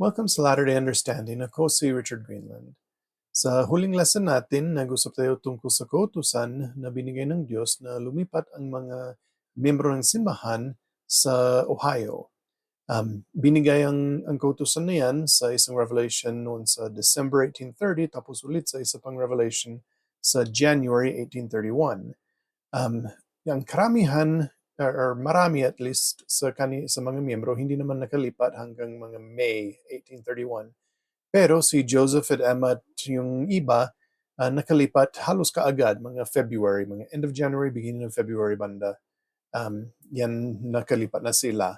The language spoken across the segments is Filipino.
Welcome sa Latter-day Understanding. Ako si Richard Greenland. Sa huling lesson natin, nag-usap tayo tungkol sa kautusan na binigay ng Diyos na lumipat ang mga miyembro ng simbahan sa Ohio. Binigay ang kautusan na yan sa isang revelation noon sa December 1830, tapos ulit sa isa pang revelation sa January 1831. Yung karamihan or marami at least sa mga miyembro hindi naman nakalipat hanggang mga May 1831. Pero si Joseph at Emma at yung iba nakalipat halos kaagad, mga February, mga end of January, beginning of February banda. Yan nakalipat na sila.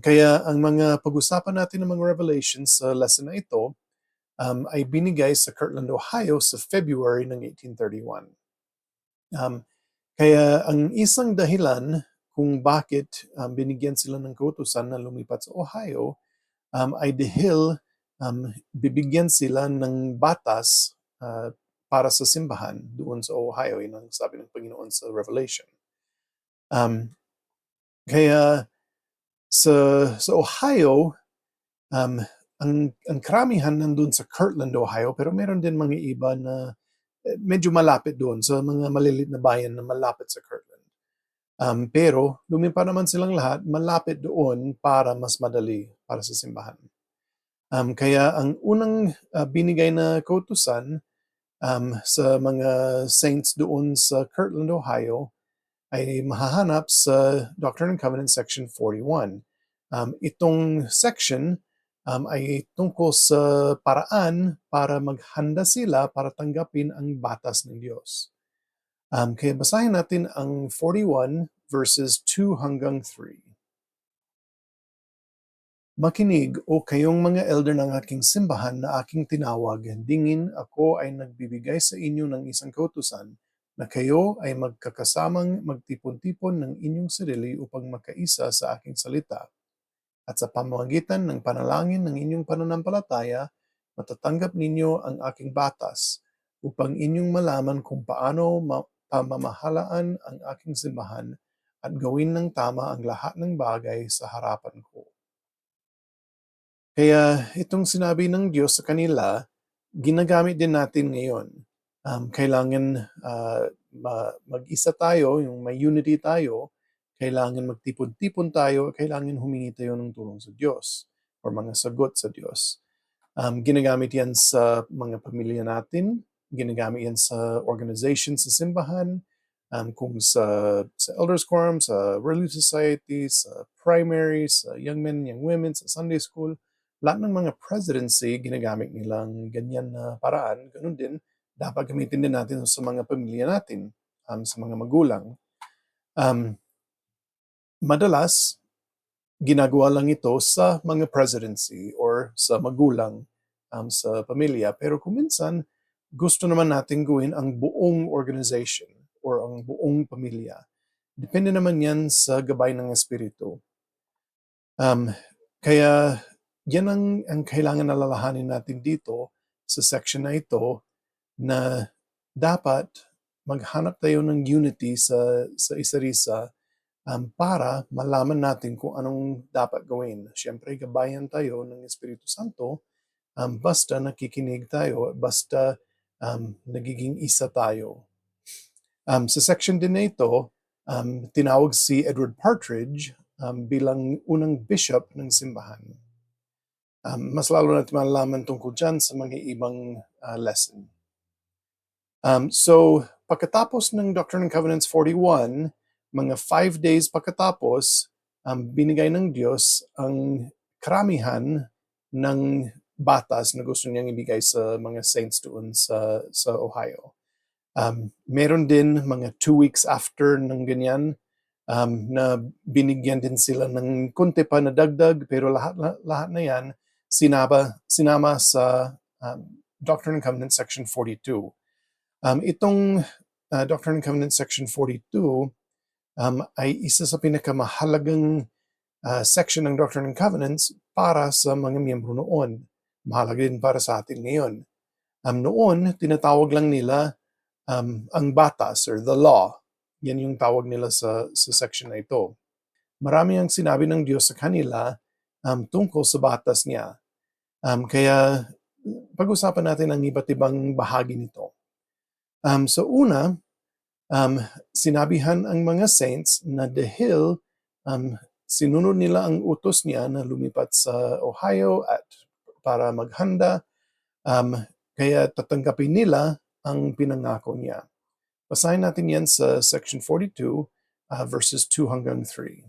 Kaya ang mga pag-usapan natin ng mga revelations sa lesson na ito ay binigay sa Kirtland, Ohio sa February ng 1831. Kaya ang isang dahilan kung bakit binigyan sila ng kautusan na lumipat sa Ohio ay dahil bibigyan sila ng batas para sa simbahan doon sa Ohio. Yun ang sabi ng Panginoon sa Revelation. Kaya sa Ohio, ang karamihan nandun sa Kirtland, Ohio, pero meron din mga iba na medyo malapit doon sa mga maliliit na bayan na malapit sa Kirtland. Pero lumipat naman silang lahat malapit doon para mas madali para sa simbahan. Kaya ang unang binigay na kautusan sa mga saints doon sa Kirtland, Ohio ay mahahanap sa Doctrine and Covenants section 41. Itong section ay tungkol sa paraan para maghanda sila para tanggapin ang batas ng Diyos. Kaya basahin natin ang 41 verses 2 hanggang 3. Makinig, o kayong mga elder ng aking simbahan na aking tinawag, dingin ako ay nagbibigay sa inyo ng isang kautusan na kayo ay magkakasamang magtipon-tipon ng inyong sarili upang makaisa sa aking salita. At sa pamamagitan ng panalangin ng inyong pananampalataya, matatanggap ninyo ang aking batas upang inyong malaman kung paano pamamahalaan ang aking simbahan at gawin ng tama ang lahat ng bagay sa harapan ko. Kaya itong sinabi ng Diyos sa kanila, ginagamit din natin ngayon. Kailangan mag-isa tayo, yung may unity tayo, kailangan magtipon-tipon tayo, kailangan humingi tayo ng tulong sa Diyos or mga sagot sa Diyos. Ginagamit yan sa mga pamilya natin, ginagamit yan sa organization sa simbahan, kung sa Elders Quorum, sa Relief Society, sa primary, sa young men, young women, sa Sunday School, lahat ng mga presidency, ginagamit nilang ganyan na paraan. Ganun din, dapat gamitin din natin sa mga pamilya natin, sa mga magulang. Madalas, ginagawa lang ito sa mga presidency or sa magulang sa pamilya. Pero kung minsan, gusto naman natin gawin ang buong organization or ang buong pamilya. Depende naman yan sa gabay ng Espiritu. Kaya yan ang kailangan alalahanin natin dito sa section na ito, na dapat maghanap tayo ng unity sa isa't isa para malaman natin kung anong dapat gawin. Siyempre, gabayan tayo ng Espiritu Santo basta nakikinig tayo, basta nagiging isa tayo. Sa section din na ito, tinawag si Edward Partridge bilang unang bishop ng simbahan. Mas lalo natin malalaman tungkol dyan sa mga ibang lesson. So, pagkatapos ng Doctrine and Covenants 41, mga 5 days pagkatapos, binigay ng Diyos ang karamihan ng batas na gusto niyang ibigay sa mga saints doon sa Ohio. Meron din mga 2 weeks after ng ganyan, na binigyan din sila ng konti pa na dagdag, pero lahat na yan sinama sa Doctrine and Covenants section 42. Itong Doctrine and Covenants section 42 ay isa sa pinakamahalagang section ng Doctrine and Covenants para sa mga miyembro noon. Mahalaga din para sa atin ngayon. Noon, tinatawag lang nila ang batas or the law. Yan yung tawag nila sa section na ito. Marami ang sinabi ng Diyos sa kanila tungkol sa batas niya. Kaya pag-usapan natin ang iba't ibang bahagi nito. Sa una, sinabihan ang mga saints na dahil sinunod nila ang utos niya na lumipat sa Ohio at para maghanda, kaya tatanggapin nila ang pinangako niya. Basahin natin yan sa section 42, verses 2 hanggang 3.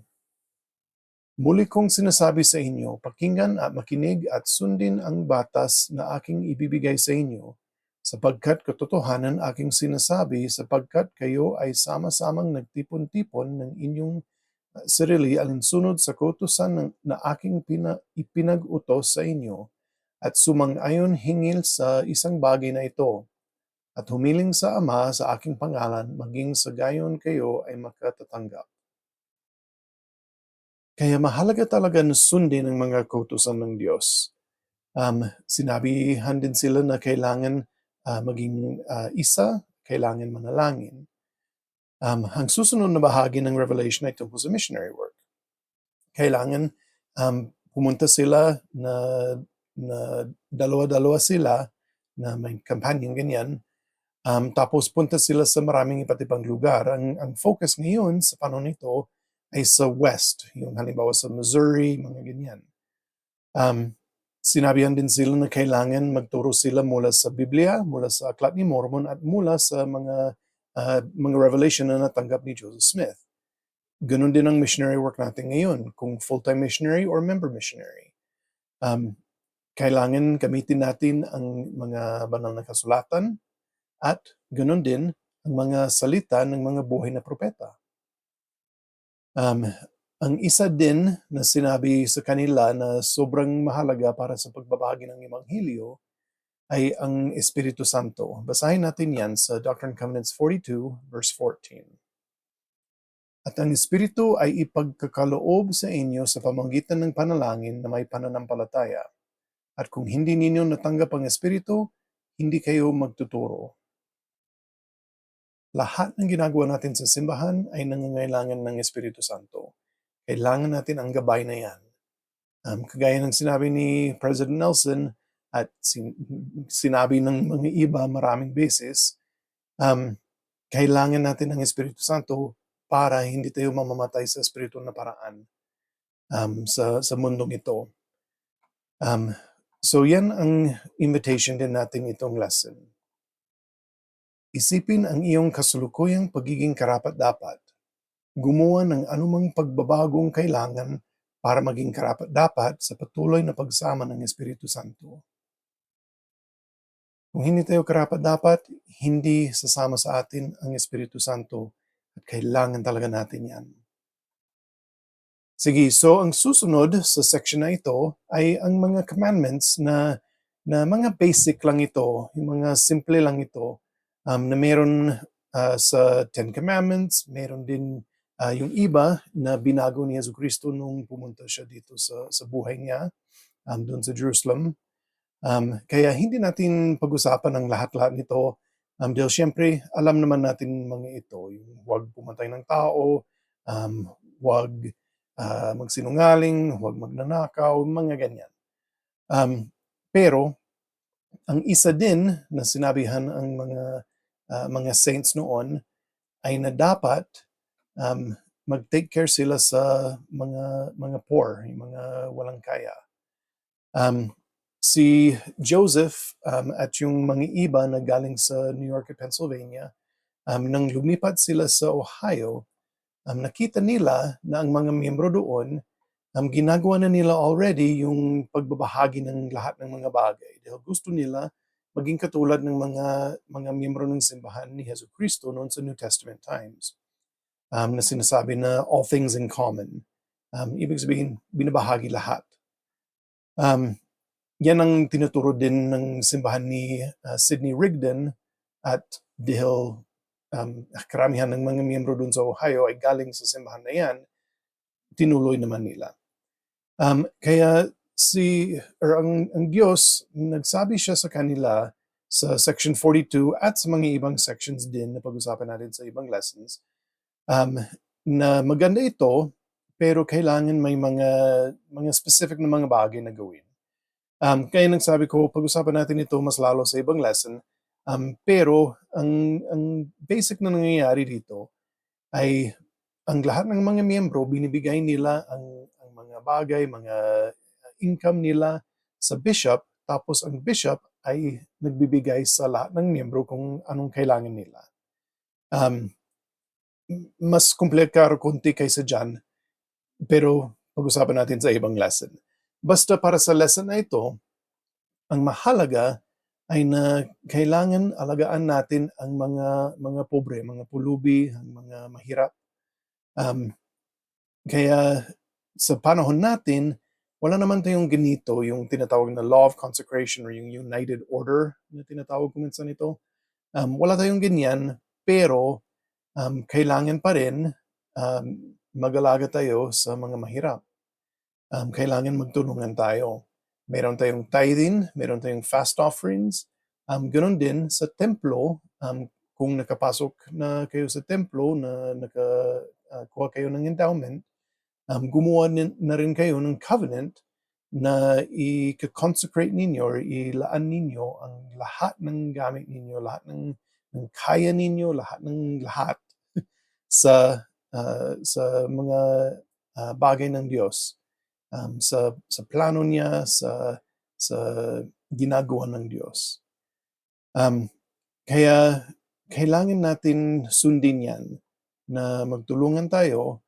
Muli kong sinasabi sa inyo, pakinggan at makinig at sundin ang batas na aking ibibigay sa inyo, sapagkat katotohanan aking sinasabi, sapagkat kayo ay sama-samang nagtipon-tipon ng inyong sarili alinsunod sa kautusan na aking ipinag-utos sa inyo, at sumang-ayon hingil sa isang bagay na ito, at humiling sa Ama sa aking pangalan, maging sa gayon kayo ay makatatanggap. Kaya mahalaga talaga na sundin ang mga kautusan ng Diyos. Sinabihan din sila na kailangan maging isa, kailangan manalangin. Ang susunod na bahagi ng Revelation ay tungkol sa missionary work. Kailangan pumunta sila na dalawa-dalawa sila na may kampanyang ganyan. Tapos punta sila sa maraming iba't ibang lugar. Ang focus ngayon sa panahon nito ay sa West, yung halimbawa sa Missouri, mga ganyan. Sinabihan din sila na kailangan magturo sila mula sa Biblia, mula sa Aklat ni Mormon, at mula sa mga revelation na natanggap ni Joseph Smith. Ganun din ang missionary work natin ngayon, kung full-time missionary or member missionary. Kailangan gamitin natin ang mga banal na kasulatan at ganun din ang mga salita ng mga buhay na propeta. Ang isa din na sinabi sa kanila na sobrang mahalaga para sa pagbabahagi ng Ebanghelyo ay ang Espiritu Santo. Basahin natin yan sa Doctrine and Covenants 42, verse 14. At ang Espiritu ay ipagkakaloob sa inyo sa pamamagitan ng panalangin na may pananampalataya. At kung hindi ninyo natanggap ang Espiritu, hindi kayo magtuturo. Lahat ng ginagawa natin sa simbahan ay nangangailangan ng Espiritu Santo. Kailangan natin ang gabay na yan. Kagaya ng sinabi ni President Nelson at sinabi ng mga iba maraming beses, kailangan natin ang Espiritu Santo para hindi tayo mamamatay sa espiritu na paraan sa mundong ito. So yan ang invitation din natin itong lesson. Isipin ang iyong kasulukuyang pagiging karapat-dapat. Gumawa ng anumang pagbabagong kailangan para maging karapat-dapat sa patuloy na pagsama ng Espiritu Santo. Kung hindi tayo karapat-dapat, hindi sasama sa atin ang Espiritu Santo at kailangan talaga natin yan. Sige, so ang susunod sa section na ito ay ang mga commandments na mga basic lang ito, yung mga simple lang ito, na meron sa Ten Commandments, meron din yung iba na binago ni Jesucristo nung pumunta siya dito sa buhay niya doon sa Jerusalem. Kaya hindi natin pag-usapan ang lahat-lahat nito dahil siyempre alam naman natin mga ito, yung huwag pumatay ng tao, huwag magsinungaling, huwag magnanakaw, mga ganyan. Pero ang isa din na sinabihan ang mga saints noon ay na dapat mag-take care sila sa mga poor, yung mga walang kaya. Si Joseph at yung mga iba na galing sa New York at Pennsylvania, nang lumipat sila sa Ohio, nakita nila na ang mga miyembro doon, ginagawa na nila already yung pagbabahagi ng lahat ng mga bagay. Dahil gusto nila maging katulad ng mga miyembro ng simbahan ni Jesucristo noon sa New Testament times. Na sinasabi na all things in common. Ibig sabihin, binabahagi lahat. Yan ang tinuturo din ng simbahan ni Sidney Rigdon at dahil karamihan ng mga miyembro dun sa Ohio ay galing sa simbahan na yan, tinuloy naman nila. Kaya ang Diyos, nagsabi siya sa kanila sa section 42 at sa mga ibang sections din na pag-usapan natin sa ibang lessons, na maganda ito, pero kailangan may mga specific na mga bagay na gawin. Kaya nagsabi ko pag-usapan natin ito mas lalo sa ibang lesson, pero ang basic na nangyayari dito ay ang lahat ng mga miyembro binibigay nila ang mga bagay, mga income nila sa bishop, tapos ang bishop ay nagbibigay sa lahat ng miyembro kung anong kailangan nila. Um, Mas komplikado konti kaysa dyan, pero pag-usapan natin sa ibang lesson. Basta para sa lesson na ito, ang mahalaga ay na kailangan alagaan natin ang mga pobre, mga pulubi, ang mga mahirap. Um, Kaya sa panahon natin, wala naman tayong ganito, yung tinatawag na law of consecration or yung united order na tinatawag ko minsan ito. Wala tayong ganyan, pero kailangan pa rin um, mag-alaga tayo sa mga mahirap. Kailangan magtulungan tayo. Meron tayong tithing, meron tayong fast offerings. Ganon din sa templo, kung nakapasok na kayo sa templo, na nakakuha kayo ng endowment, gumawa na rin kayo ng covenant na i-consecrate ninyo or ilaan ninyo ang lahat ng gamit ninyo, lahat ng kaya ninyo, lahat ng lahat sa mga bagay ng Diyos, sa plano niya, sa ginagawa ng Diyos. Kaya kailangan natin sundin yan na magtulungan tayo,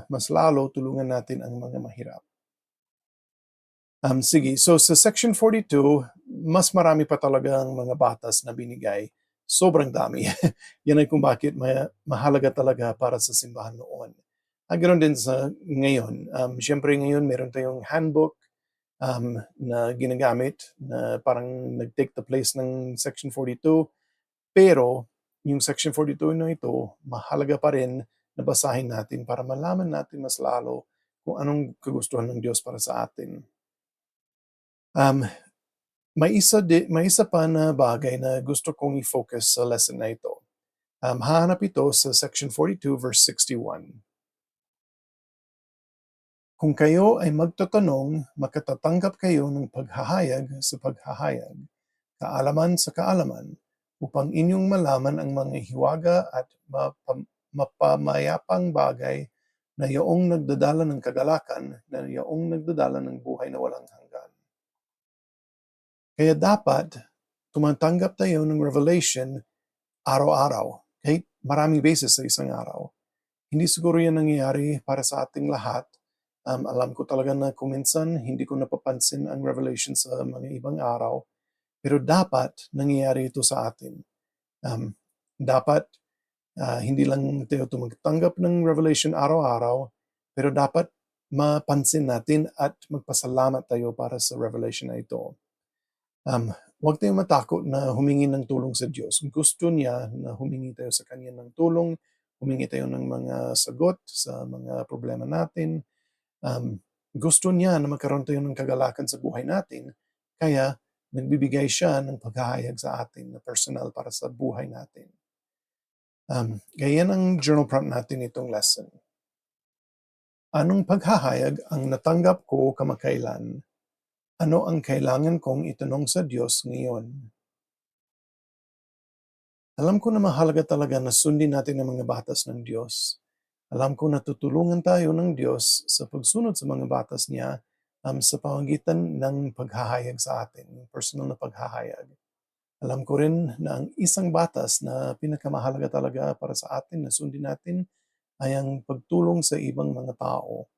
mas lalo tulungan natin ang mga mahirap. Sige, so sa Section 42, mas marami pa talaga ang mga batas na binigay. Sobrang dami. Yan ay kung bakit mahalaga talaga para sa simbahan noon. Ganoon din sa ngayon. Siyempre ngayon meron tayong handbook na ginagamit na parang nag-take the place ng Section 42. Pero yung Section 42 na ito, mahalaga pa rin na basahin natin para malaman natin mas lalo kung anong kagustuhan ng Diyos para sa atin. May isa pa na bagay na gusto kong i-focus sa lesson na ito. Hahanap ito sa Section 42, verse 61. Kung kayo ay magtatanong, makatatanggap kayo ng paghahayag sa paghahayag, kaalaman sa kaalaman, upang inyong malaman ang mga hiwaga at mapamayapang bagay na yaong nagdadala ng kagalakan, na yaong nagdadala ng buhay na walang hanggan. Kaya dapat tumatanggap tayo ng revelation araw-araw, kahit maraming beses sa isang araw. Hindi siguro yan nangyayari para sa ating lahat. Alam ko talaga na kung minsan hindi ko napapansin ang revelation sa mga ibang araw, pero dapat nangyayari ito sa atin. Dapat hindi lang tayo tumatanggap ng revelation araw-araw, pero dapat mapansin natin at magpasalamat tayo para sa revelation na ito. Huwag tayong matakot na humingi ng tulong sa Diyos. Kung gusto niya na humingi tayo sa Kanya ng tulong, humingi tayo ng mga sagot sa mga problema natin, gusto niya na magkaroon tayo ng kagalakan sa buhay natin, kaya nagbibigay siya ng paghahayag sa atin na personal para sa buhay natin. Kaya yan ang journal prompt natin itong lesson. Anong paghahayag ang natanggap ko kamakailan? Ano ang kailangan kong itanong sa Diyos ngayon? Alam ko na mahalaga talaga na sundin natin ang mga batas ng Diyos. Alam ko na tutulungan tayo ng Diyos sa pagsunod sa mga batas niya sa pamamagitan ng paghahayag sa atin, yung personal na paghahayag. Alam ko rin na ang isang batas na pinakamahalaga talaga para sa atin na sundin natin ay ang pagtulong sa ibang mga tao.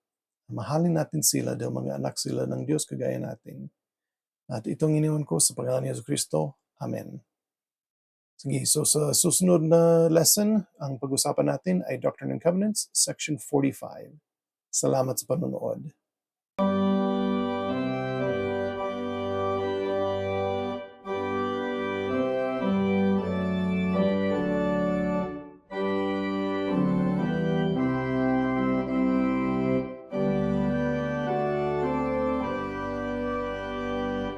Mahalin natin sila dahil mga anak sila ng Diyos kagaya natin. At itong iniwan ko sa pangalan ni Jesucristo. Amen. Sige, so sa susunod na lesson, ang pag-usapan natin ay Doctrine and Covenants, Section 45. Salamat sa panonood.